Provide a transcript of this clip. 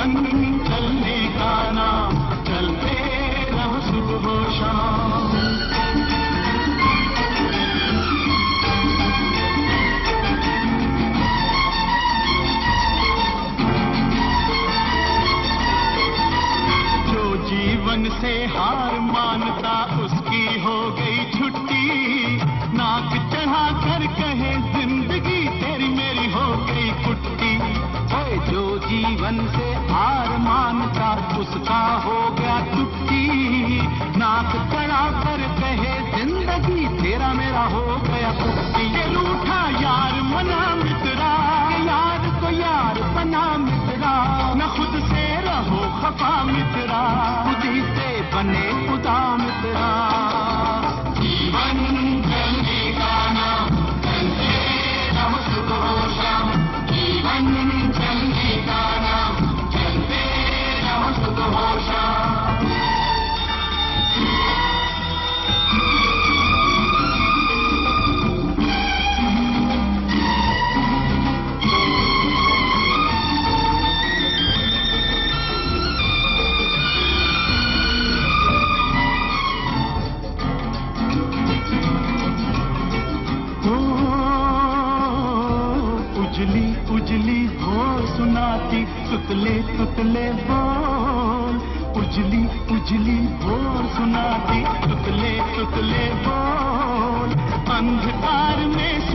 जीवन चलने का नाम, चलते रहो सुबह शाम। जो जीवन से हार मानता उसकी हो गई छुट्टी, नाक चढ़ा कर कहे जिंदगी तेरी मेरी हो गई कुट्टी। जो जीवन से हार मानता उसका हो गया छुट्टी, नाक चढ़ा कर कहे जिंदगी तेरा मेरा हो गया कुट्टी। ये रूठा यार मना मित्रा, यार को यार बना मित्रा, न खुद से रहो खफा मित्रा, खुद ही से बने खुदा मित्रा। जीवन चलने का नाम, चलते रहो सुबह शाम। जीवन चलने का नाम, चलते रहो सुबह शाम। उजली उजली हो सुनाती तुतले तुतले बोल, उजली उजली हो सुनाती तुतले तुतले बोल, अंधकार में